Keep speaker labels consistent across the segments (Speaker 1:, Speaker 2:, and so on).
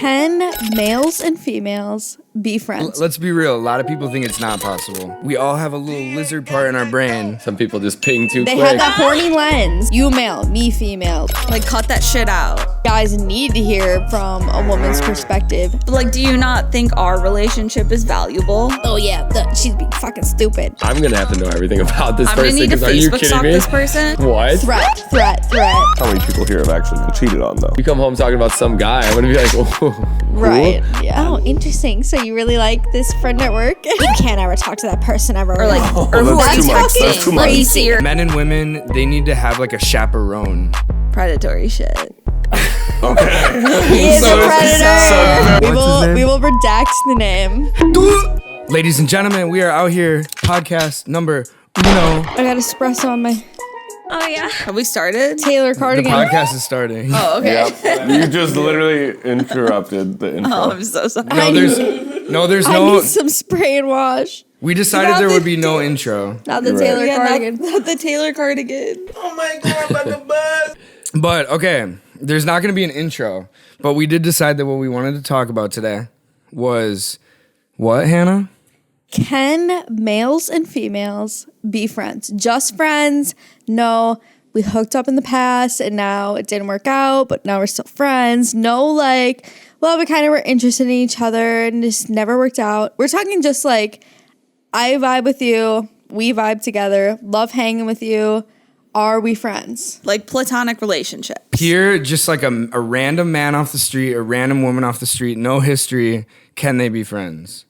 Speaker 1: Can males and females be friends?
Speaker 2: Let's be real. A lot of people think it's not possible. We all have a little lizard part in our brain.
Speaker 3: Some people just ping too
Speaker 1: They
Speaker 3: quick.
Speaker 1: have that horny lens. You male, me female.
Speaker 4: Like, cut that shit out.
Speaker 1: Guys need to hear from a woman's perspective.
Speaker 4: Like, do you not think our relationship is valuable?
Speaker 1: Oh yeah, she's being fucking stupid.
Speaker 3: I'm gonna have to know everything about this
Speaker 4: I'm gonna
Speaker 3: person
Speaker 4: need to
Speaker 3: because are you
Speaker 4: Facebook
Speaker 3: kidding
Speaker 4: stalk
Speaker 3: me?
Speaker 4: this person.
Speaker 3: What?
Speaker 1: Threat.
Speaker 5: How many people here have actually been cheated on, though?
Speaker 3: You come home talking about some guy, I'm gonna be like, oh,
Speaker 1: Right. Yeah. Oh, interesting. So you really like this friend at work? You can't ever talk to that person ever.
Speaker 4: Or like, or who
Speaker 5: that's
Speaker 4: are
Speaker 5: too
Speaker 4: you
Speaker 5: much.
Speaker 4: fucking?
Speaker 5: That's too much.
Speaker 4: Crazy or
Speaker 2: Men and women, they need to have like a chaperone.
Speaker 4: predatory shit.
Speaker 1: He is
Speaker 2: So-
Speaker 1: a predator.
Speaker 2: What's his name?
Speaker 1: We will redact the name.
Speaker 2: Ladies and gentlemen, we are out here. Podcast number uno.
Speaker 1: I got espresso on my
Speaker 4: Oh yeah. Have we started?
Speaker 1: Taylor
Speaker 2: The
Speaker 1: cardigan.
Speaker 2: podcast is starting.
Speaker 4: Oh, okay.
Speaker 5: Yep. You just literally interrupted the intro.
Speaker 4: Oh, I'm so sorry.
Speaker 2: There's
Speaker 1: I
Speaker 2: no.
Speaker 1: need some spray and wash.
Speaker 2: We decided there would be no intro.
Speaker 1: Not the
Speaker 5: You're
Speaker 1: Taylor
Speaker 5: right.
Speaker 1: cardigan.
Speaker 4: Not the Taylor cardigan.
Speaker 2: But okay, there's not going to be an intro. But we did decide that what we wanted to talk about today was what, Hannah?
Speaker 1: Can males and females be friends? Just friends? No, we hooked up in the past and now it didn't work out, but now we're still friends. No, like, well, we kind of were interested in each other and just never worked out. We're talking just like, I vibe with you, we vibe together, love hanging with you. Are we friends?
Speaker 4: Like platonic relationship.
Speaker 2: Here, just like a random man off the street, a random woman off the street, no history. Can they be friends?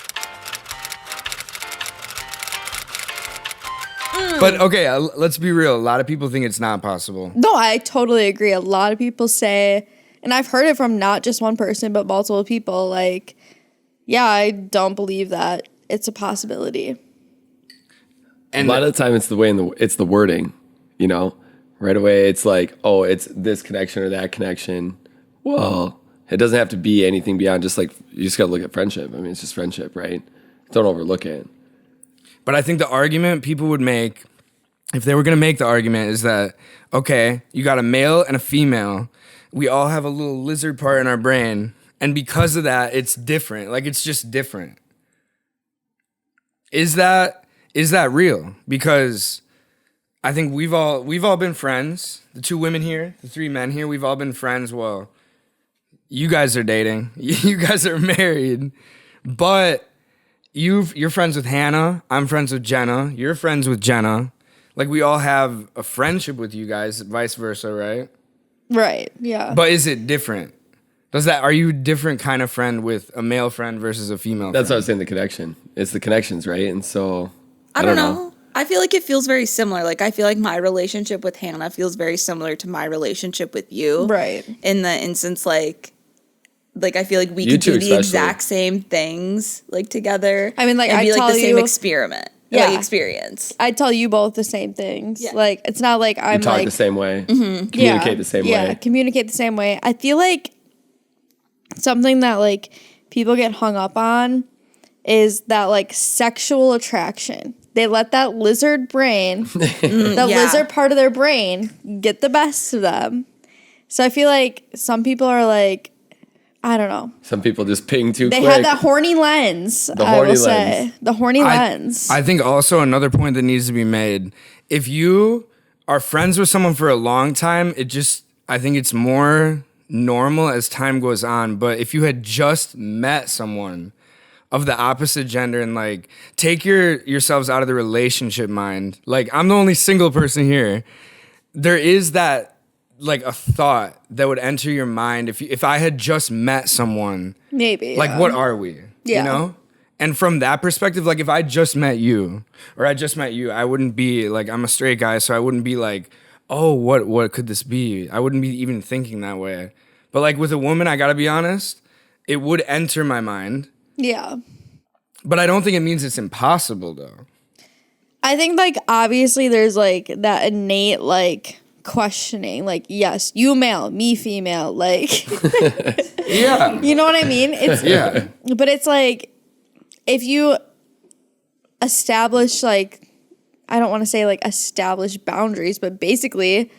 Speaker 2: But okay, let's be real. A lot of people think it's not possible.
Speaker 1: No, I totally agree. A lot of people say, and I've heard it from not just one person, but multiple people, like, yeah, I don't believe that it's a possibility.
Speaker 2: And
Speaker 3: a lot of the time it's the way it's the wording, you know? Right away it's like, oh, it's this connection or that connection. Well, it doesn't have to be anything beyond just like, you just gotta look at friendship. I mean, it's just friendship, right? Don't overlook it.
Speaker 2: But I think the argument people would make, if they were going to make the argument, is that, okay, you got a male and a female. We all have a little lizard part in our brain. And because of that, it's different. Like, it's just different. Is that real? Because I think we've all been friends. The two women here, the three men here, we've all been friends. Well, you guys are dating. You guys are married. But you're friends with Hanna. I'm friends with Jenna. You're friends with Jenna. Like, we all have a friendship with you guys, vice versa, right?
Speaker 1: Right, yeah.
Speaker 2: But is it different? Are you a different kind of friend with a male friend versus a female
Speaker 3: That's what I
Speaker 2: friend?
Speaker 3: was saying, the connection. It's the connections, right? And so,
Speaker 4: I don't know. I feel like it feels very similar. Like, I feel like my relationship with Hannah feels very similar to my relationship with you.
Speaker 1: Right.
Speaker 4: In the instance, like I feel like we
Speaker 3: You
Speaker 4: could
Speaker 3: two
Speaker 4: do the
Speaker 3: especially.
Speaker 4: exact same things, like, together.
Speaker 1: I mean, like,
Speaker 4: and
Speaker 1: I
Speaker 4: be like
Speaker 1: tell
Speaker 4: the same
Speaker 1: you-
Speaker 4: experiment.
Speaker 1: Yeah.
Speaker 4: Like, experience.
Speaker 1: I tell you both the same things.
Speaker 4: Yeah.
Speaker 1: Like, it's not like I'm
Speaker 3: you talk
Speaker 1: like...
Speaker 3: the same way.
Speaker 1: Yeah,
Speaker 3: Communicate the same
Speaker 1: yeah,
Speaker 3: way.
Speaker 1: communicate the same way. I feel like something that, like, people get hung up on is that, like, sexual attraction. They let that lizard brain, the
Speaker 4: Yeah.
Speaker 1: lizard part of their brain, get the best of them. So I feel like some people are like, I don't know.
Speaker 3: Some people just ping too
Speaker 1: They
Speaker 3: quick.
Speaker 1: have that horny lens,
Speaker 3: The
Speaker 1: I
Speaker 3: horny
Speaker 1: will say.
Speaker 3: lens.
Speaker 1: The horny lens.
Speaker 2: I think also another point that needs to be made, if you are friends with someone for a long time, I think it's more normal as time goes on. But if you had just met someone of the opposite gender and, like, take yourselves out of the relationship mind, like, I'm the only single person here, there is that, like, a thought that would enter your mind if I had just met someone.
Speaker 1: Maybe.
Speaker 2: Like,
Speaker 1: yeah.
Speaker 2: what are we?
Speaker 1: Yeah.
Speaker 2: You know? And from that perspective, like, if I just met you, I wouldn't be, like, I'm a straight guy, so I wouldn't be like, oh, what could this be? I wouldn't be even thinking that way. But, like, with a woman, I gotta be honest, it would enter my mind.
Speaker 1: Yeah.
Speaker 2: But I don't think it means it's impossible, though.
Speaker 1: I think, like, obviously there's, like, that innate, like, questioning, like, yes, you male, me female, like,
Speaker 2: Yeah.
Speaker 1: you know what I mean? It's
Speaker 2: Yeah.
Speaker 1: But it's like, if you establish, like, I don't want to say, like, establish boundaries, but basically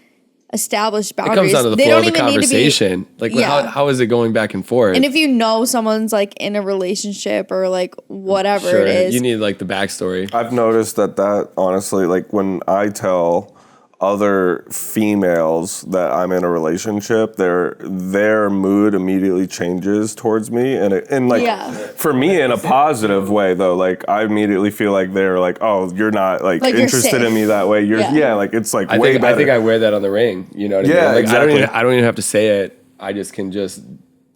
Speaker 1: established
Speaker 3: It
Speaker 1: boundaries.
Speaker 3: comes down to the
Speaker 1: They
Speaker 3: flow
Speaker 1: don't
Speaker 3: of the
Speaker 1: even need to be.
Speaker 3: conversation. Like,
Speaker 1: Yeah.
Speaker 3: how is it going back and forth?
Speaker 1: And if you know someone's like in a relationship or like whatever
Speaker 3: sure,
Speaker 1: it is,
Speaker 3: you need like the backstory.
Speaker 5: I've noticed that honestly, like when I tell other females that I'm in a relationship, their mood immediately changes towards me, and like
Speaker 1: Yeah.
Speaker 5: for me in a positive way though. Like I immediately feel like they're like, oh, you're not like
Speaker 1: Like, you're
Speaker 5: interested
Speaker 1: safe.
Speaker 5: in me that way. You're
Speaker 1: Yeah.
Speaker 5: like it's like
Speaker 3: I
Speaker 5: way
Speaker 3: think
Speaker 5: better.
Speaker 3: I think I wear that on the ring. You know what I
Speaker 5: Yeah,
Speaker 3: mean? Like
Speaker 5: exactly.
Speaker 3: I don't even have to say it. I just can just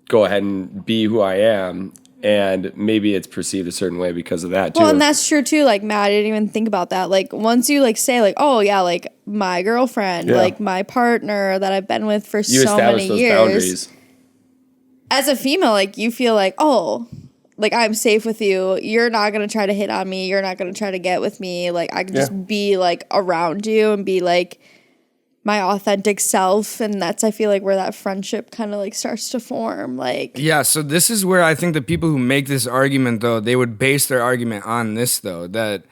Speaker 3: go ahead and be who I am, and maybe it's perceived a certain way because of that too.
Speaker 1: well, and that's true too. Like Matt, I didn't even think about that. Like once you like say like, oh yeah, like my girlfriend,
Speaker 5: Yeah.
Speaker 1: like my partner that I've been with for
Speaker 3: you
Speaker 1: so
Speaker 3: establish
Speaker 1: many
Speaker 3: those
Speaker 1: years.
Speaker 3: boundaries.
Speaker 1: As a female, like you feel like, oh, like I'm safe with you. You're not gonna try to hit on me. You're not gonna try to get with me. Like I can just be like around you and be like my authentic self, and that's I feel like where that friendship kind of like starts to form. Like
Speaker 2: Yeah, so this is where I think the people who make this argument, though, they would base their argument on this, though, that,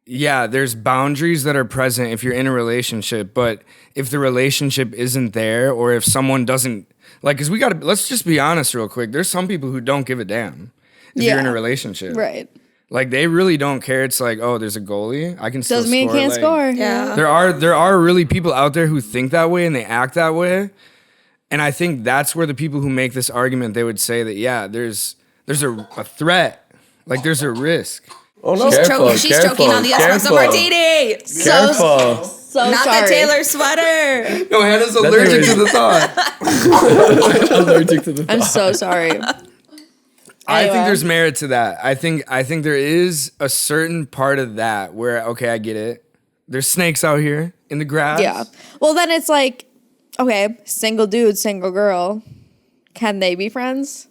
Speaker 2: yeah, there's boundaries that are present if you're in a relationship, but if the relationship isn't there, or if someone doesn't, like, because let's just be honest real quick. There's some people who don't give a damn if you're in
Speaker 1: Yeah.
Speaker 2: a relationship.
Speaker 1: right.
Speaker 2: Like, they really don't care. It's like, oh, there's a goalie. I can still
Speaker 1: Doesn't mean you
Speaker 2: score.
Speaker 1: can't
Speaker 2: Like,
Speaker 1: score.
Speaker 4: Yeah.
Speaker 2: There are really people out there who think that way and they act that way. And I think that's where the people who make this argument, they would say that, yeah, there's a threat. Like there's a risk.
Speaker 5: oh no,
Speaker 3: Careful,
Speaker 4: She's choking on the espresso
Speaker 3: careful.
Speaker 4: martini.
Speaker 3: Careful.
Speaker 1: So
Speaker 4: Not
Speaker 1: sorry.
Speaker 4: the Taylor sweater.
Speaker 2: No, Hannah's allergic to the thought.
Speaker 3: Allergic to the
Speaker 1: I'm so sorry.
Speaker 2: I think
Speaker 1: Anyway.
Speaker 2: there's merit to that. I think there is a certain part of that where, okay, I get it. There's snakes out here in the grass.
Speaker 1: Yeah. Well, then it's like, okay, single dude, single girl. Can they be friends?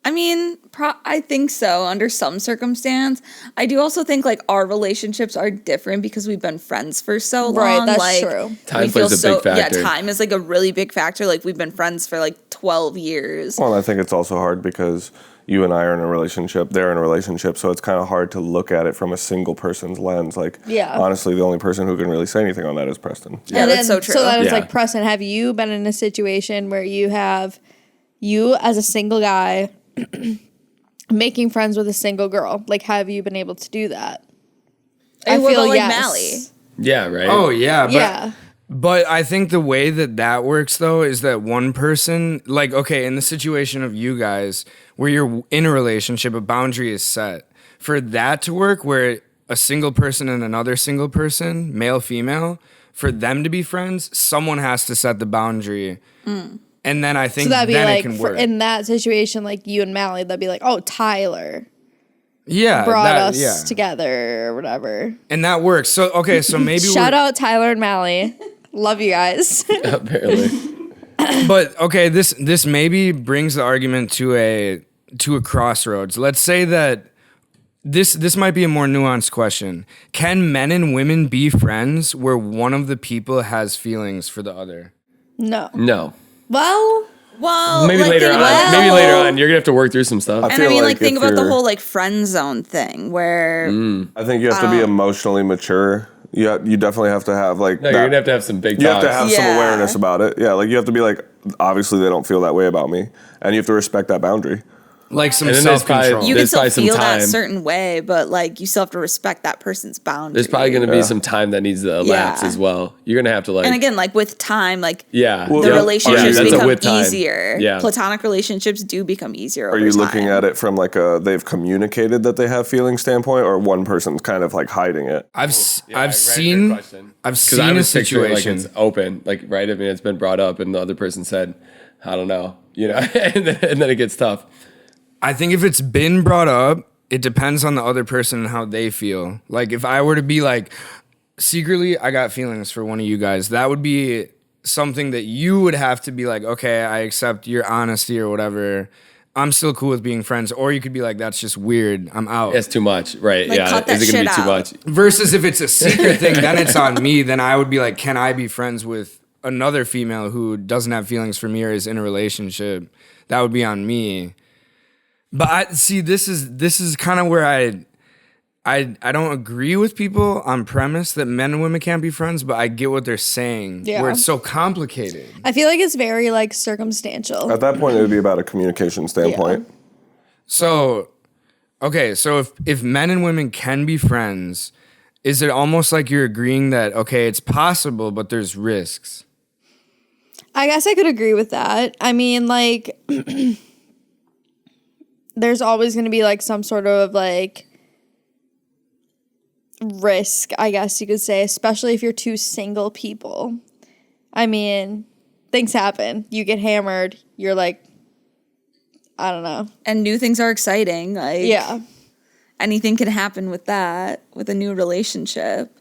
Speaker 4: I mean, I think so under some circumstance. I do also think like our relationships are different because we've been friends for so long.
Speaker 1: Right, that's
Speaker 4: like,
Speaker 1: true.
Speaker 3: Time
Speaker 4: we feel
Speaker 3: plays a big factor.
Speaker 4: Yeah, time is like a really big factor. Like we've been friends for like 12 years.
Speaker 5: Well, I think it's also hard because you and I are in a relationship, they're in a relationship, so it's kind of hard to look at it from a single person's lens. Like,
Speaker 1: Yeah.
Speaker 5: honestly, the only person who can really say anything on that is Preston.
Speaker 4: Yeah,
Speaker 1: And
Speaker 4: that's
Speaker 1: then-
Speaker 4: so true.
Speaker 1: So then it's
Speaker 3: Yeah.
Speaker 1: like, Preston, have you been in a situation where you as a single guy making friends with a single girl? Like, have you been able to do that?
Speaker 4: And what about, like,
Speaker 1: yes.
Speaker 4: Mally?
Speaker 3: Yeah, right.
Speaker 2: Oh yeah, but
Speaker 1: Yeah.
Speaker 2: But I think the way that works, though, is that one person, like, okay, in the situation of you guys, where you're in a relationship, a boundary is set. For that to work, where a single person and another single person, male, female, for them to be friends, someone has to set the boundary. And then I think
Speaker 1: So that'd be
Speaker 2: then
Speaker 1: like,
Speaker 2: it can
Speaker 1: for,
Speaker 2: work.
Speaker 1: in that situation, like you and Mally, that'd be like, oh, Tyler
Speaker 2: yeah,
Speaker 1: brought
Speaker 2: that-
Speaker 1: us
Speaker 2: yeah.
Speaker 1: together or whatever.
Speaker 2: And that works. So, okay, so maybe
Speaker 1: Shout out Tyler and Mally. Love you guys.
Speaker 3: Apparently.
Speaker 2: But okay, this maybe brings the argument to a crossroads. Let's say that this might be a more nuanced question. Can men and women be friends where one of the people has feelings for the other?
Speaker 1: No.
Speaker 3: No.
Speaker 1: Well,
Speaker 4: Well,
Speaker 3: Maybe
Speaker 4: like,
Speaker 3: later
Speaker 4: think
Speaker 3: on.
Speaker 4: about-
Speaker 3: Maybe later on. You're gonna have to work through some stuff.
Speaker 5: I
Speaker 4: And I
Speaker 5: feel
Speaker 4: mean,
Speaker 5: like
Speaker 4: like, think
Speaker 5: if
Speaker 4: about the
Speaker 5: you're-
Speaker 4: whole like friend zone thing where
Speaker 5: I think you have to be emotionally mature. You definitely have to have like
Speaker 3: No,
Speaker 5: that-
Speaker 3: you're gonna have to have some big
Speaker 5: you have
Speaker 3: talks.
Speaker 5: to have some
Speaker 4: Yeah.
Speaker 5: awareness about it. Yeah, like you have to be like, obviously they don't feel that way about me, and you have to respect that boundary.
Speaker 2: Like some
Speaker 3: And then there's probably-
Speaker 2: self-control.
Speaker 4: you can
Speaker 3: There's
Speaker 4: still
Speaker 3: probably some
Speaker 4: feel that
Speaker 3: time.
Speaker 4: certain way, but like you still have to respect that person's boundary.
Speaker 3: There's probably gonna be some time that needs to elapse
Speaker 4: Yeah.
Speaker 3: as well. You're gonna have to like.
Speaker 4: and again, like with time, like
Speaker 3: yeah.
Speaker 5: Well,
Speaker 4: the
Speaker 5: Yeah.
Speaker 4: relationships
Speaker 5: that's a
Speaker 4: become
Speaker 3: with time.
Speaker 4: easier.
Speaker 3: Yeah.
Speaker 4: Platonic relationships do become easier.
Speaker 5: Are you looking at it from like a they've communicated that they have feelings standpoint, or one person's kind of like hiding it?
Speaker 2: I've
Speaker 3: Because
Speaker 2: seen a situation.
Speaker 3: Like it's open, like right. I mean, it's been brought up, and the other person said, "I don't know," you know, and then it gets tough.
Speaker 2: I think if it's been brought up, it depends on the other person and how they feel. Like if I were to be like, secretly, I got feelings for one of you guys, that would be something that you would have to be like, okay, I accept your honesty or whatever. I'm still cool with being friends. Or you could be like, that's just weird. I'm out.
Speaker 3: It's too much, right?
Speaker 4: Like,
Speaker 3: yeah,
Speaker 4: cut that
Speaker 3: is it gonna be
Speaker 4: shit
Speaker 3: too
Speaker 4: out.
Speaker 3: much?
Speaker 2: Versus if it's a secret thing, then it's on me. Then I would be like, can I be friends with another female who doesn't have feelings for me or is in a relationship? That would be on me. But this is kind of where I don't agree with people on premise that men and women can't be friends, but I get what they're saying.
Speaker 1: Yeah.
Speaker 2: Where it's so complicated.
Speaker 1: I feel like it's very like circumstantial.
Speaker 5: At that point, it would be about a communication standpoint.
Speaker 1: Yeah.
Speaker 2: So, okay, so if men and women can be friends, is it almost like you're agreeing that, okay, it's possible, but there's risks?
Speaker 1: I guess I could agree with that. I mean, like, there's always going to be like some sort of like risk, I guess you could say, especially if you're two single people. I mean, things happen. You get hammered. You're like, I don't know.
Speaker 4: And new things are exciting. Like,
Speaker 1: Yeah.
Speaker 4: anything can happen with that, with a new relationship,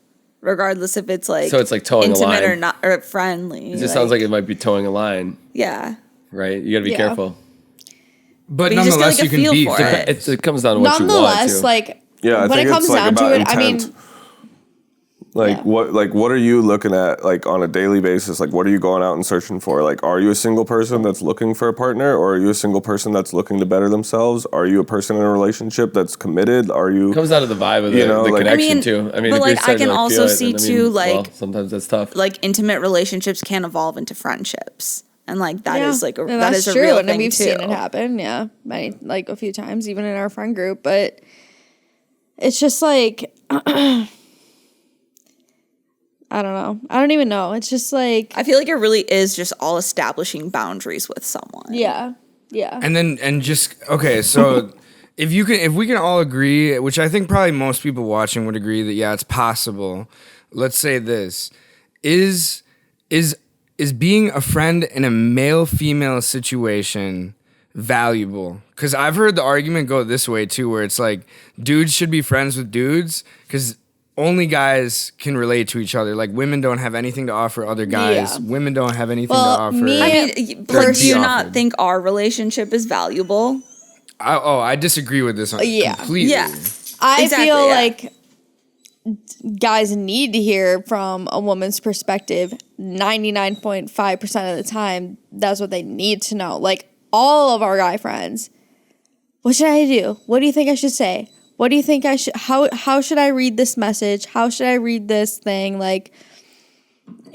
Speaker 4: regardless if it's like
Speaker 3: So it's like towing a
Speaker 4: intimate
Speaker 3: line.
Speaker 4: or not, or friendly.
Speaker 3: It just sounds like it might be towing a line,
Speaker 4: yeah.
Speaker 3: right? You got to be
Speaker 1: Yeah.
Speaker 3: careful.
Speaker 2: But
Speaker 4: But you just get,
Speaker 2: nonetheless,
Speaker 4: like, a
Speaker 2: you can
Speaker 4: feel
Speaker 2: be
Speaker 4: for
Speaker 2: friends.
Speaker 3: It comes down to what you want
Speaker 1: Nonetheless,
Speaker 3: to.
Speaker 1: like,
Speaker 5: Yeah, I
Speaker 1: when
Speaker 5: think
Speaker 1: it comes
Speaker 5: it's like
Speaker 1: down to
Speaker 5: about
Speaker 1: it, I mean,
Speaker 5: intent. Like
Speaker 1: Yeah.
Speaker 5: what are you looking at like on a daily basis? Like what are you going out and searching for? Like are you a single person that's looking for a partner, or are you a single person that's looking to better themselves? Are you a person in a relationship that's committed? Are you
Speaker 3: It comes down to the vibe of the,
Speaker 5: You know,
Speaker 3: the
Speaker 5: like-
Speaker 3: connection
Speaker 4: I mean,
Speaker 3: too. I mean,
Speaker 4: but,
Speaker 3: if
Speaker 4: like,
Speaker 3: you're
Speaker 4: I
Speaker 3: starting
Speaker 4: can
Speaker 3: to, like,
Speaker 4: also
Speaker 3: feel it,
Speaker 4: see,
Speaker 3: then, I
Speaker 4: too,
Speaker 3: mean,
Speaker 4: like-
Speaker 3: well, sometimes that's tough.
Speaker 4: Like intimate relationships can evolve into friendships. And like that is like
Speaker 1: and
Speaker 4: that
Speaker 1: that's
Speaker 4: is a
Speaker 1: true,
Speaker 4: real
Speaker 1: and
Speaker 4: thing
Speaker 1: we've
Speaker 4: too.
Speaker 1: seen it happen, like a few times, even in our friend group. But it's just like I don't know. I don't even know. It's just like
Speaker 4: I feel like it really is just all establishing boundaries with someone.
Speaker 1: yeah.
Speaker 2: And just okay, so if we can all agree, which I think probably most people watching would agree that yeah, it's possible. Let's say this is being a friend in a male-female situation valuable? Because I've heard the argument go this way too, where it's like dudes should be friends with dudes because only guys can relate to each other. Like women don't have anything to offer other guys.
Speaker 1: Yeah.
Speaker 2: Women don't have anything
Speaker 1: Well,
Speaker 2: to offer.
Speaker 1: me-
Speaker 4: I
Speaker 1: Yeah,
Speaker 4: mean, like, do you
Speaker 2: offered.
Speaker 4: not think our relationship is valuable?
Speaker 2: I disagree with this
Speaker 1: Yeah.
Speaker 2: completely.
Speaker 4: Yeah.
Speaker 1: I
Speaker 4: Exactly,
Speaker 1: feel
Speaker 4: yeah.
Speaker 1: like guys need to hear from a woman's perspective 99.5% of the time. That's what they need to know. Like all of our guy friends. What should I do? What do you think I should say? What do you think I should how should I read this message? How should I read this thing? Like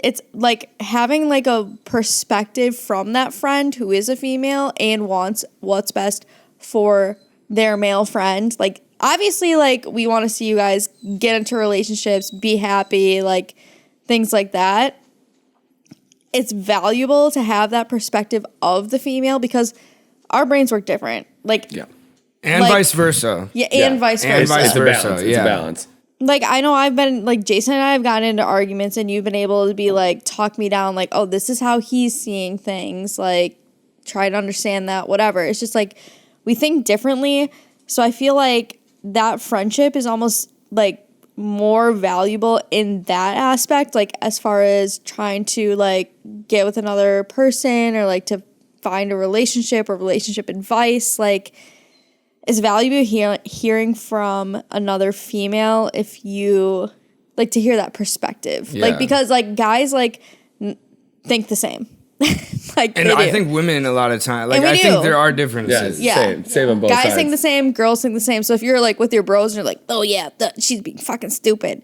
Speaker 1: it's like having like a perspective from that friend who is a female and wants what's best for their male friend. Like obviously like we want to see you guys get into relationships, be happy, like things like that. It's valuable to have that perspective of the female because our brains work different. Like
Speaker 3: yeah.
Speaker 2: And
Speaker 1: Like-
Speaker 2: vice versa.
Speaker 1: yeah, and vice
Speaker 2: And
Speaker 1: versa.
Speaker 2: vice
Speaker 3: It's a
Speaker 2: versa,
Speaker 3: balance. It's
Speaker 2: yeah.
Speaker 3: a balance.
Speaker 1: Like I know I've been like Jason and I have gotten into arguments and you've been able to be like talk me down like, oh, this is how he's seeing things, like try to understand that, whatever. It's just like we think differently. So I feel like that friendship is almost like more valuable in that aspect, like as far as trying to like get with another person or like to find a relationship or relationship advice, like it's valuable hearing from another female if you like to hear that perspective.
Speaker 2: Yeah.
Speaker 1: Like because like guys like think the same. Like
Speaker 2: And
Speaker 1: they
Speaker 2: I
Speaker 1: do.
Speaker 2: think women a lot of time, like
Speaker 1: And we
Speaker 2: I
Speaker 1: do.
Speaker 2: think there are
Speaker 3: Yeah,
Speaker 2: differences.
Speaker 3: same on both
Speaker 1: guys
Speaker 3: sides.
Speaker 1: think the same, girls think the same. So if you're like with your bros and you're like, oh yeah, she's being fucking stupid.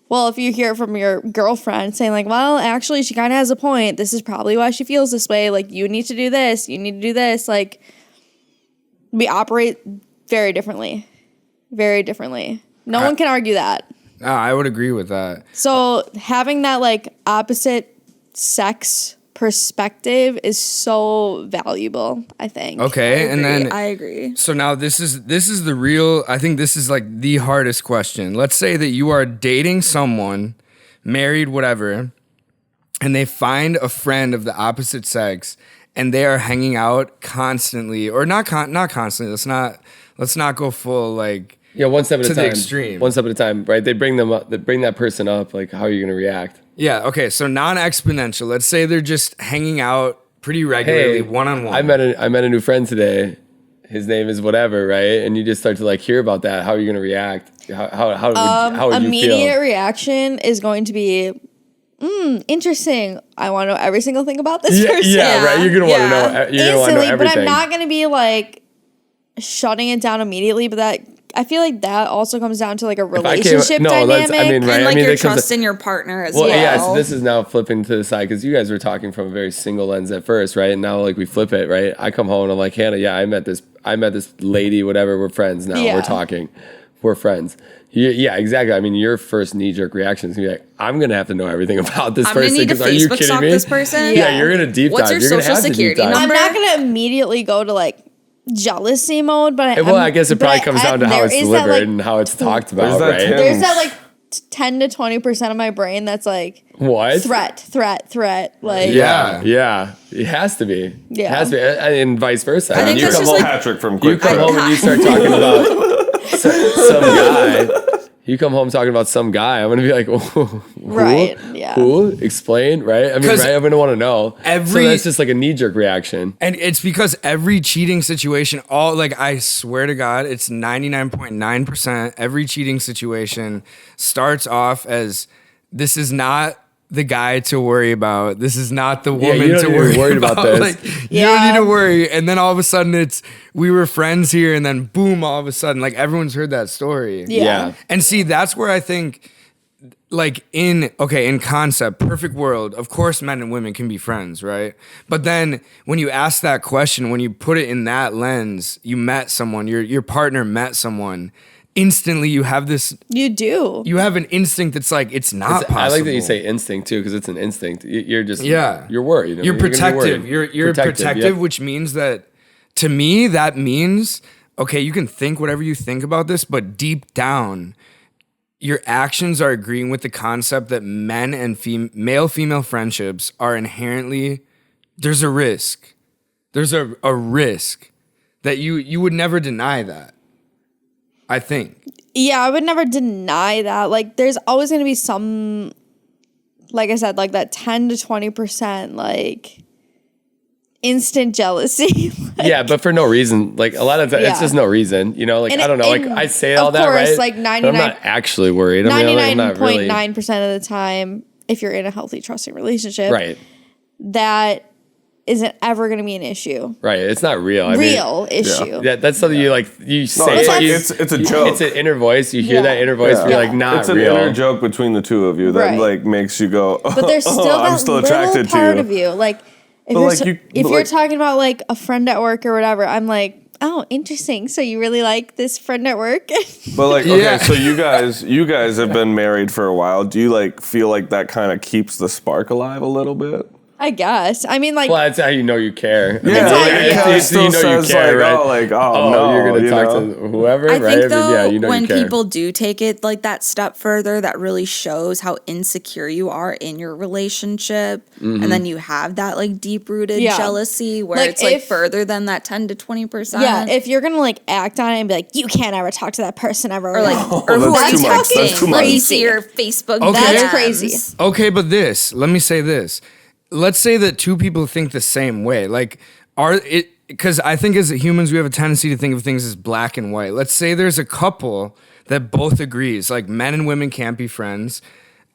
Speaker 1: Well, if you hear from your girlfriend saying like, well, actually she kind of has a point. This is probably why she feels this way. Like you need to do this. You need to do this. Like we operate very differently. Very differently. No one can argue that.
Speaker 2: I would agree with that.
Speaker 1: So having that like opposite sex perspective is so valuable, I think.
Speaker 2: Okay, and then
Speaker 4: I agree.
Speaker 2: so now this is the real. I think this is like the hardest question. Let's say that you are dating someone, married, whatever, and they find a friend of the opposite sex, and they are hanging out constantly, or not constantly. Let's not go full like.
Speaker 3: Yeah, one step at
Speaker 2: to
Speaker 3: a
Speaker 2: the
Speaker 3: time.
Speaker 2: extreme.
Speaker 3: One step at a time, right? They bring them up. They bring that person up. Like, how are you going to react?
Speaker 2: Yeah. Okay. So non-exponential. Let's say they're just hanging out pretty regularly, one on one.
Speaker 3: I met a new friend today. His name is whatever, right? And you just start to like hear about that. How are you going to react? How would you
Speaker 1: Immediate
Speaker 3: feel?
Speaker 1: reaction is going to be, interesting. I want to know every single thing about this
Speaker 3: Yeah,
Speaker 1: person.
Speaker 3: yeah, right. You're gonna want to
Speaker 4: Yeah.
Speaker 3: know. You're gonna want to know
Speaker 1: Instantly, but
Speaker 3: everything.
Speaker 1: I'm not going to be like shutting it down immediately. But that I feel like that also comes down to like a
Speaker 3: If I came-
Speaker 1: relationship
Speaker 3: no, that's-
Speaker 1: dynamic.
Speaker 3: I mean, right?
Speaker 4: And like
Speaker 3: I mean,
Speaker 4: your
Speaker 3: that comes-
Speaker 4: trust in your partner as
Speaker 3: Well,
Speaker 4: well.
Speaker 3: yeah, so this is now flipping to the side because you guys were talking from a very single lens at first, right? And now like we flip it, right? I come home and I'm like, Hannah, yeah, I met this lady, whatever. We're friends now.
Speaker 1: Yeah.
Speaker 3: We're talking. We're friends. Yeah, exactly. I mean, your first knee jerk reaction is gonna be like, I'm gonna have to know everything about this
Speaker 4: I'm gonna
Speaker 3: person
Speaker 4: need to
Speaker 3: because are you
Speaker 4: Facebook
Speaker 3: kidding
Speaker 4: stalk
Speaker 3: me?
Speaker 4: this person.
Speaker 3: Yeah, you're gonna deep
Speaker 4: What's
Speaker 3: dive.
Speaker 4: your
Speaker 3: You're gonna
Speaker 4: social
Speaker 3: have to deep
Speaker 4: security
Speaker 3: dive.
Speaker 4: number?
Speaker 1: I'm not gonna immediately go to like jealousy mode, but
Speaker 3: Well, I guess it probably comes down to how
Speaker 1: there
Speaker 3: it's
Speaker 1: is
Speaker 3: delivered
Speaker 1: that, like,
Speaker 3: and how it's talked
Speaker 5: There's
Speaker 3: about,
Speaker 5: that
Speaker 3: right?
Speaker 5: Tim-
Speaker 1: there's that like 10 to 20% of my brain that's like
Speaker 3: What?
Speaker 1: threat. Like
Speaker 3: Yeah. It has to be.
Speaker 1: Yeah.
Speaker 3: It has to be. And vice versa.
Speaker 4: I think
Speaker 3: you
Speaker 4: that's
Speaker 3: come
Speaker 4: just
Speaker 3: home,
Speaker 4: like-
Speaker 5: Patrick from
Speaker 3: you
Speaker 5: Quick
Speaker 3: come
Speaker 5: Trip.
Speaker 3: home and you start talking about some guy. You come home talking about some guy. I'm gonna be like, who?
Speaker 1: Right, yeah.
Speaker 3: Who? Explain, right? I mean,
Speaker 2: 'Cause
Speaker 3: right? I'm gonna want to know. So
Speaker 2: every-
Speaker 3: that's just like a knee jerk reaction.
Speaker 2: And it's because every cheating situation, all like I swear to God, it's 99.9%. Every cheating situation starts off as this is not the guy to worry about. This is not the woman
Speaker 3: you don't
Speaker 2: to
Speaker 3: need to
Speaker 2: worry
Speaker 3: be worried about this.
Speaker 2: Like, you
Speaker 1: Yeah.
Speaker 2: don't need to worry. And then all of a sudden it's we were friends here, and then boom, all of a sudden, like everyone's heard that story.
Speaker 1: Yeah.
Speaker 2: And see, that's where I think, like in concept, perfect world, of course men and women can be friends, right? But then when you ask that question, when you put it in that lens, you met someone, your partner met someone, instantly you have an instinct that's like, it's not possible.
Speaker 3: I like that you say instinct too, because it's an instinct. You're just you're worried.
Speaker 2: You're
Speaker 3: gonna be
Speaker 2: protective.
Speaker 3: worried.
Speaker 2: You're protective,
Speaker 3: yeah.
Speaker 2: which means that to me that means okay, you can think whatever you think about this, but deep down, your actions are agreeing with the concept that men and male-female friendships are inherently, there's a risk. There's a risk that you would never deny that, I think.
Speaker 1: Yeah, I would never deny that. Like, there's always going to be some, like I said, like that 10 to 20%, like, instant jealousy.
Speaker 3: Yeah, but for no reason. Like a lot of times, it's
Speaker 1: Yeah.
Speaker 3: just no reason. You know, like
Speaker 1: And
Speaker 3: I don't know. Like
Speaker 1: and
Speaker 3: I say
Speaker 1: of
Speaker 3: all that,
Speaker 1: course,
Speaker 3: right?
Speaker 1: like
Speaker 3: But I'm not actually worried. I mean, like, I'm not really
Speaker 1: 99.9% of the time, if you're in a healthy, trusting relationship,
Speaker 3: right.
Speaker 1: that isn't ever going to be an issue.
Speaker 3: Right. It's not real. I
Speaker 1: Real issue.
Speaker 3: mean, that's something you like. You say.
Speaker 5: No, it's like
Speaker 3: you-
Speaker 5: it's a joke.
Speaker 3: It's an inner voice. You hear
Speaker 1: Yeah.
Speaker 3: that inner voice.
Speaker 5: Yeah.
Speaker 3: Be like, not
Speaker 5: It's an
Speaker 3: real.
Speaker 5: inner joke between the two of you that
Speaker 1: Right.
Speaker 5: like makes you go.
Speaker 1: But there's still
Speaker 5: I'm
Speaker 1: that
Speaker 5: still
Speaker 1: little
Speaker 5: attracted
Speaker 1: part
Speaker 5: to
Speaker 1: of you. Like, if
Speaker 5: But,
Speaker 1: you're,
Speaker 5: like, you-
Speaker 1: if
Speaker 5: but,
Speaker 1: you're
Speaker 5: like-
Speaker 1: talking about like a friend at work or whatever, I'm like, oh, interesting. So you really like this friend at work?
Speaker 5: But like, okay,
Speaker 2: Yeah.
Speaker 5: so you guys have been married for a while. Do you like feel like that kind of keeps the spark alive a little bit?
Speaker 1: I guess. I mean, like,
Speaker 3: Well, that's how you know you care.
Speaker 5: Yeah,
Speaker 1: how
Speaker 5: like,
Speaker 1: you
Speaker 5: it
Speaker 1: care.
Speaker 5: kinda
Speaker 3: It's-
Speaker 5: still
Speaker 3: you know you
Speaker 5: says
Speaker 3: care,
Speaker 5: like,
Speaker 3: right?
Speaker 5: oh no,
Speaker 3: you're gonna
Speaker 5: you
Speaker 3: talk
Speaker 5: know?
Speaker 3: to whoever,
Speaker 4: I
Speaker 3: right?
Speaker 4: think
Speaker 3: I
Speaker 4: though,
Speaker 3: mean, yeah, you know
Speaker 4: when
Speaker 3: you care.
Speaker 4: people do take it like that step further, that really shows how insecure you are in your relationship,
Speaker 3: Mm-hmm.
Speaker 4: and then you have that like deep rooted
Speaker 1: Yeah.
Speaker 4: jealousy where
Speaker 1: Like,
Speaker 4: it's like
Speaker 1: if-
Speaker 4: further than that 10 to 20%.
Speaker 1: yeah, if you're going to like act on it and be like, you can't ever talk to that person ever.
Speaker 4: or like, or who
Speaker 5: that's
Speaker 4: are you
Speaker 5: too much. That's
Speaker 4: texting?
Speaker 5: too
Speaker 4: Let me
Speaker 5: much.
Speaker 4: see your Facebook.
Speaker 2: Okay.
Speaker 1: That's
Speaker 4: DMs.
Speaker 1: crazy.
Speaker 2: Okay, but let me say this. Let's say that two people think the same way. Like, because I think as humans, we have a tendency to think of things as black and white. Let's say there's a couple that both agrees, like men and women can't be friends,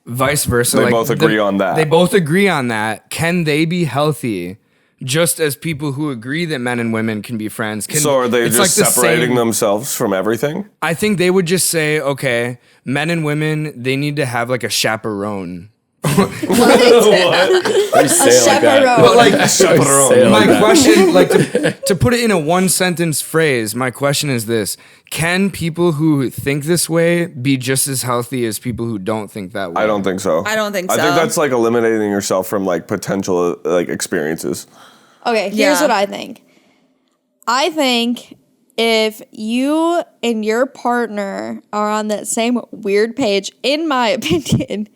Speaker 2: vice versa.
Speaker 5: They
Speaker 2: like,
Speaker 5: both agree on that.
Speaker 2: They both agree on that. Can they be healthy? Just as people who agree that men and women can be friends.
Speaker 5: So are they
Speaker 2: it's
Speaker 5: just
Speaker 2: like the
Speaker 5: separating
Speaker 2: same-
Speaker 5: themselves from everything?
Speaker 2: I think they would just say, okay, men and women, they need to have like a chaperone.
Speaker 3: Why you say it like that?
Speaker 1: chaperone.
Speaker 2: But like,
Speaker 3: Why you say it like
Speaker 2: my
Speaker 3: that?
Speaker 2: question, like to put it in a one sentence phrase, my question is this: can people who think this way be just as healthy as people who don't think that way?
Speaker 5: I don't think so.
Speaker 4: I don't think
Speaker 5: I
Speaker 4: so.
Speaker 5: think that's like eliminating yourself from like potential like experiences.
Speaker 1: Okay, here's
Speaker 4: Yeah.
Speaker 1: what I think. I think if you and your partner are on that same weird page, in my opinion,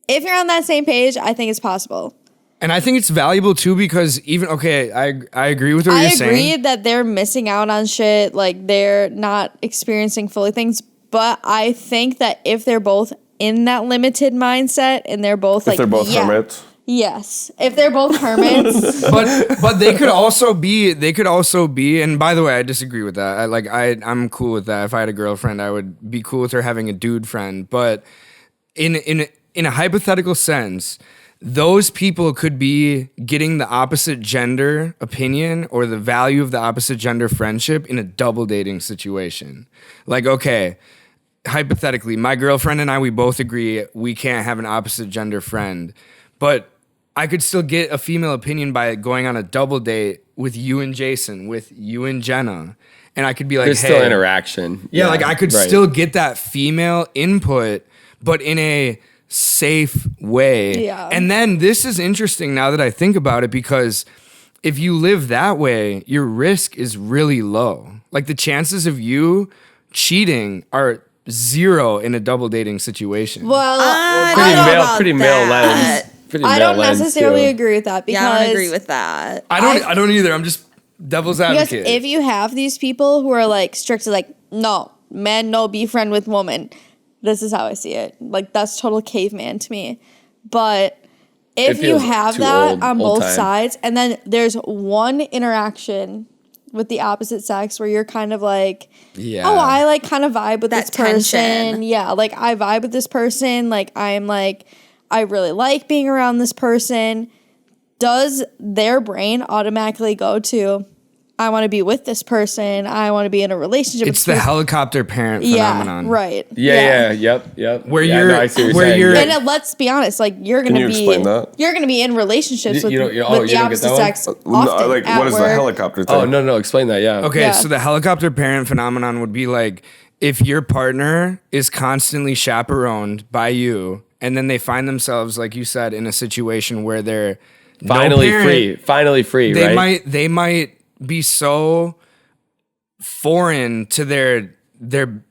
Speaker 1: if you're on that same page, I think it's possible.
Speaker 2: And I think it's valuable too because even I agree with what
Speaker 1: I
Speaker 2: you're
Speaker 1: agree
Speaker 2: saying.
Speaker 1: that they're missing out on shit, like they're not experiencing fully things. But I think that if they're both in that limited mindset and they're both
Speaker 5: If
Speaker 1: like
Speaker 5: they're both
Speaker 1: yeah,
Speaker 5: hermits.
Speaker 1: yes, if they're both hermits,
Speaker 2: but they could also be and by the way I disagree with that. I'm cool with that. If I had a girlfriend I would be cool with her having a dude friend, but in a hypothetical sense those people could be getting the opposite gender opinion or the value of the opposite gender friendship in a double dating situation. Like, okay, hypothetically, my girlfriend and I, we both agree we can't have an opposite gender friend, but I could still get a female opinion by going on a double date with you and Jason, with you and Jenna. And I could be like,
Speaker 3: There's
Speaker 2: hey,
Speaker 3: still interaction.
Speaker 2: yeah, like I could
Speaker 3: right.
Speaker 2: still get that female input, but in a safe way.
Speaker 1: Yeah.
Speaker 2: And then this is interesting now that I think about it, because if you live that way, your risk is really low. Like the chances of you cheating are zero in a double dating situation.
Speaker 1: Well,
Speaker 3: Pretty male lens. Pretty
Speaker 1: I
Speaker 3: male
Speaker 1: don't
Speaker 3: lens,
Speaker 1: necessarily
Speaker 3: too.
Speaker 1: agree with that because
Speaker 4: Yeah, I don't agree with that.
Speaker 2: I don't either. I'm just devil's
Speaker 1: because
Speaker 2: advocate.
Speaker 1: if you have these people who are like strictly like, no, men, no, be friend with woman. This is how I see it. Like that's total caveman to me. But if you
Speaker 3: feels
Speaker 1: have
Speaker 3: too
Speaker 1: that
Speaker 3: old
Speaker 1: on both
Speaker 3: time.
Speaker 1: sides, and then there's one interaction with the opposite sex where you're kind of like,
Speaker 2: Yeah.
Speaker 1: oh, I like kind of vibe with
Speaker 4: That
Speaker 1: this person.
Speaker 4: tension.
Speaker 1: Yeah, like I vibe with this person. Like I'm like, I really like being around this person. Does their brain automatically go to, I want to be with this person. I want to be in a relationship.
Speaker 2: It's
Speaker 1: with
Speaker 2: the
Speaker 1: this
Speaker 2: helicopter parent phenomenon.
Speaker 1: Yeah, right.
Speaker 3: Yep.
Speaker 2: Where
Speaker 3: yeah,
Speaker 2: you're-
Speaker 3: no, I see what
Speaker 2: where
Speaker 3: saying.
Speaker 2: you're-
Speaker 1: And let's be honest, like you're gonna
Speaker 5: you
Speaker 1: be
Speaker 5: explain that?
Speaker 1: you're gonna be in relationships with,
Speaker 3: You don't-
Speaker 1: with
Speaker 3: you
Speaker 1: the
Speaker 3: don't get
Speaker 1: opposite
Speaker 3: that one?
Speaker 1: sex often
Speaker 5: No, like
Speaker 1: at
Speaker 5: what is the
Speaker 1: work.
Speaker 5: helicopter thing?
Speaker 3: Oh, no, explain that, yeah.
Speaker 2: Okay,
Speaker 1: Yeah.
Speaker 2: so the helicopter parent phenomenon would be like if your partner is constantly chaperoned by you, and then they find themselves, like you said, in a situation where they're
Speaker 3: Finally
Speaker 2: no parent,
Speaker 3: free,
Speaker 2: They
Speaker 3: right?
Speaker 2: they might be so foreign to their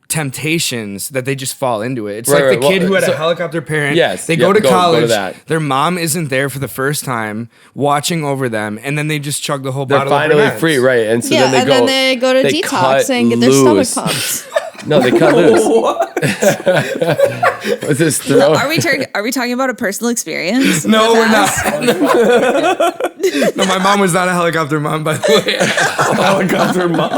Speaker 2: temptations that they just fall into it. It's
Speaker 3: Right,
Speaker 2: like the
Speaker 3: right.
Speaker 2: kid
Speaker 3: Well,
Speaker 2: who had
Speaker 3: so-
Speaker 2: a helicopter parent.
Speaker 3: Yes,
Speaker 2: They
Speaker 3: yep,
Speaker 2: go to
Speaker 3: go to
Speaker 2: college.
Speaker 3: that.
Speaker 2: Their mom isn't there for the first time, watching over them, and then they just chug the whole
Speaker 3: They're
Speaker 2: bottle. of
Speaker 3: finally
Speaker 2: Burnett's.
Speaker 3: free, right? And so
Speaker 1: Yeah,
Speaker 3: then
Speaker 1: and then they go to
Speaker 3: they
Speaker 1: detox
Speaker 3: cut
Speaker 1: and get their
Speaker 3: loose.
Speaker 1: stomach pumped.
Speaker 3: No, they cut loose. What's this throw?
Speaker 4: Are we talking about a personal experience?
Speaker 2: No,
Speaker 4: with
Speaker 2: we're
Speaker 4: us?
Speaker 2: not. No, my mom was not a helicopter mom, by the way.
Speaker 5: Helicopter mom.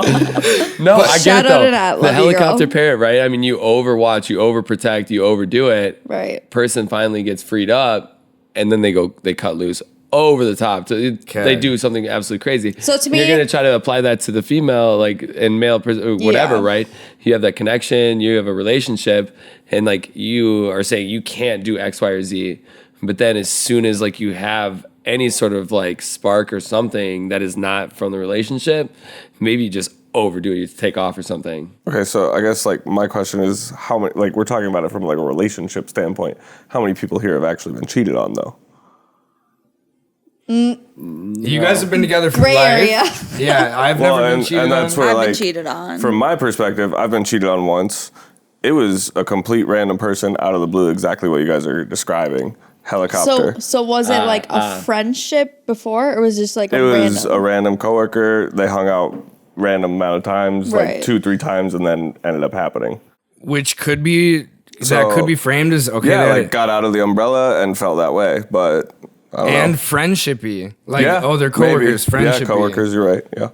Speaker 3: No, I get
Speaker 1: shout
Speaker 3: it
Speaker 1: out
Speaker 3: though.
Speaker 1: to that.
Speaker 3: The
Speaker 1: Love you,
Speaker 3: helicopter
Speaker 1: girl.
Speaker 3: parent, right? I mean, you overwatch, you overprotect, you overdo it.
Speaker 1: Right.
Speaker 3: Person finally gets freed up, and then they cut loose over the top. So they do something absolutely crazy.
Speaker 1: So to
Speaker 3: And
Speaker 1: me-
Speaker 3: you're gonna try to apply that to the female, like and male, whatever,
Speaker 1: Yeah.
Speaker 3: right? You have that connection, you have a relationship, and like you are saying you can't do X, Y, or Z. But then as soon as like you have any sort of like spark or something that is not from the relationship, maybe you just overdo it, you take off or something.
Speaker 5: Okay, so I guess like my question is how many, like we're talking about it from like a relationship standpoint. How many people here have actually been cheated on though?
Speaker 2: You guys have been together for
Speaker 1: Gray
Speaker 2: life.
Speaker 1: area.
Speaker 2: Yeah, I've
Speaker 5: Well,
Speaker 2: never been
Speaker 5: and
Speaker 2: cheated
Speaker 5: that's
Speaker 2: on.
Speaker 5: where
Speaker 4: I've
Speaker 5: like
Speaker 4: been cheated on.
Speaker 5: from my perspective, I've been cheated on once. It was a complete random person out of the blue, exactly what you guys are describing. Helicopter.
Speaker 1: So was it like a friendship before, or was it just like
Speaker 5: It
Speaker 1: a
Speaker 5: was
Speaker 1: random?
Speaker 5: a random coworker. They hung out random amount of times,
Speaker 1: Right.
Speaker 5: like 2-3 times, and then ended up happening.
Speaker 2: Which could be
Speaker 5: So-
Speaker 2: that could be framed as okay.
Speaker 5: Yeah,
Speaker 2: that-
Speaker 5: like got out of the umbrella and felt that way, but I don't
Speaker 2: and
Speaker 5: know.
Speaker 2: friendshipy. Like
Speaker 5: Yeah,
Speaker 2: oh, they're
Speaker 5: maybe.
Speaker 2: coworkers. Friendshipy.
Speaker 5: Yeah, coworkers. You're right. Yeah.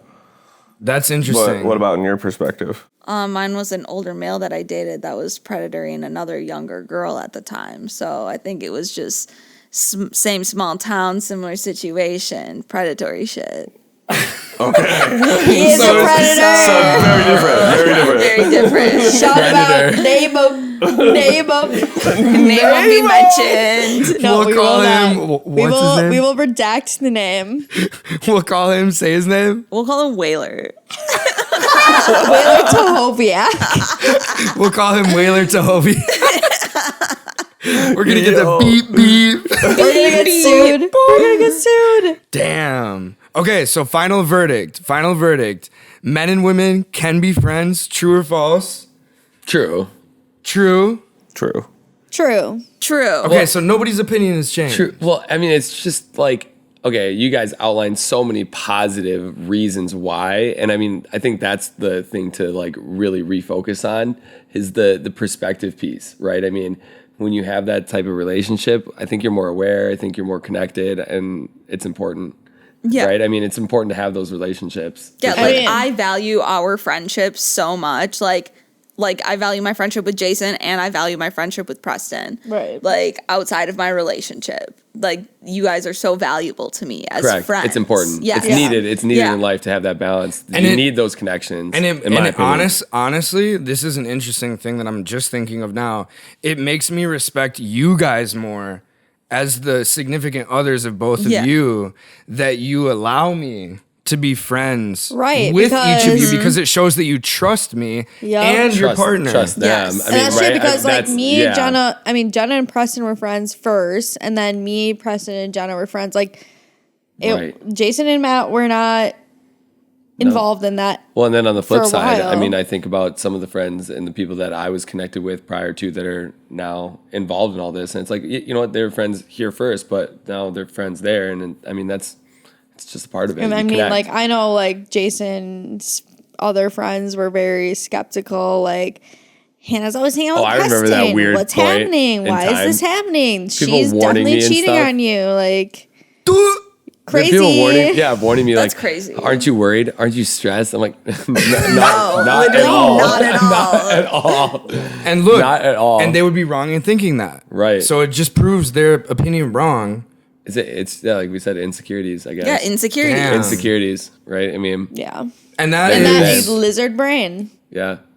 Speaker 2: That's
Speaker 5: But
Speaker 2: interesting.
Speaker 5: what about in your perspective?
Speaker 4: Mine was an older male that I dated that was predatory and another younger girl at the time. So I think it was just same small town, similar situation, predatory shit.
Speaker 1: He is a predator.
Speaker 5: Very different. Very different.
Speaker 4: Very different.
Speaker 1: Shout about name of
Speaker 4: Name won't be mentioned.
Speaker 1: No,
Speaker 2: We'll
Speaker 1: we
Speaker 2: call
Speaker 1: will
Speaker 2: him-
Speaker 1: not.
Speaker 2: what's his name?
Speaker 1: We will redact the name.
Speaker 2: We'll call him. Say his name.
Speaker 4: We'll call him Whaler.
Speaker 1: Whaler Tahoviak.
Speaker 2: We'll call him Whaler Tahobi. We're gonna get the beep beep.
Speaker 1: We're gonna get sued. We're gonna get sued.
Speaker 2: Damn. Okay, so final verdict. Final verdict. Men and women can be friends. True or false?
Speaker 3: True.
Speaker 2: True.
Speaker 5: True.
Speaker 1: True.
Speaker 4: True.
Speaker 2: Okay, so nobody's opinion has changed.
Speaker 3: True. Well, I mean, it's just like, okay, you guys outlined so many positive reasons why. And I mean, I think that's the thing to like really refocus on is the perspective piece, right? I mean, when you have that type of relationship, I think you're more aware, I think you're more connected, and it's important.
Speaker 4: Yeah.
Speaker 3: Right? I mean, it's important to have those relationships.
Speaker 4: Yeah,
Speaker 1: I
Speaker 4: like
Speaker 1: mean-
Speaker 4: I value our friendship so much. Like like, I value my friendship with Jason and I value my friendship with Preston.
Speaker 1: Right.
Speaker 4: Like, outside of my relationship. Like, you guys are so valuable to me as
Speaker 3: Correct.
Speaker 4: friends.
Speaker 3: It's important.
Speaker 4: Yeah.
Speaker 3: It's needed. It's needed
Speaker 4: Yeah.
Speaker 3: in life to have that balance.
Speaker 2: And
Speaker 3: you
Speaker 2: it-
Speaker 3: need those connections.
Speaker 2: And
Speaker 3: in my opinion.
Speaker 2: honestly, this is an interesting thing that I'm just thinking of now. It makes me respect you guys more as the significant others of both
Speaker 4: Yeah.
Speaker 2: of you, that you allow me to be friends
Speaker 1: Right,
Speaker 2: with each of you,
Speaker 1: because-
Speaker 2: because it shows that you trust me
Speaker 1: Yep.
Speaker 2: and your
Speaker 3: Trust-
Speaker 2: partner.
Speaker 3: Trust them.
Speaker 4: Yes.
Speaker 3: I
Speaker 4: And
Speaker 3: mean,
Speaker 1: And that's
Speaker 3: right?
Speaker 1: true because like me,
Speaker 3: yeah.
Speaker 1: Jenna, Jenna and Preston were friends first, and then me, Preston, and Jenna were friends. Like,
Speaker 3: Right.
Speaker 1: Jason and Matt were not involved in that.
Speaker 3: Well, and then on the flip
Speaker 1: for a
Speaker 3: side,
Speaker 1: while.
Speaker 3: I mean, I think about some of the friends and the people that I was connected with prior to that are now involved in all this. And it's like, you know what, they were friends here first, but now they're friends there. And I mean, it's just a part of it.
Speaker 1: And
Speaker 3: You
Speaker 1: I mean,
Speaker 3: connect.
Speaker 1: like, I know, like, Jason's other friends were very skeptical. Like, Hannah's always hanging out with
Speaker 3: I
Speaker 1: Preston.
Speaker 3: remember that weird
Speaker 1: What's
Speaker 3: point
Speaker 1: happening?
Speaker 3: in
Speaker 1: Why
Speaker 3: time.
Speaker 1: is this happening?
Speaker 3: People
Speaker 1: She's
Speaker 3: warning me
Speaker 1: definitely
Speaker 3: and
Speaker 1: cheating
Speaker 3: stuff.
Speaker 1: on you. Like,
Speaker 3: There are
Speaker 1: crazy.
Speaker 3: people warning me
Speaker 4: That's
Speaker 3: like,
Speaker 4: crazy.
Speaker 3: Aren't you worried? Aren't you stressed? I'm like, not
Speaker 4: literally
Speaker 3: at all.
Speaker 4: not at all.
Speaker 3: Not at all.
Speaker 2: And look,
Speaker 3: Not at all.
Speaker 2: and they would be wrong in thinking that.
Speaker 3: Right.
Speaker 2: So it just proves their opinion wrong.
Speaker 3: It's yeah, like we said, insecurities, I guess.
Speaker 4: Yeah, insecurity.
Speaker 2: Damn.
Speaker 3: Insecurities, right? I mean,
Speaker 1: Yeah.
Speaker 2: And that
Speaker 1: And
Speaker 2: is
Speaker 1: that a lizard brain.
Speaker 3: yeah.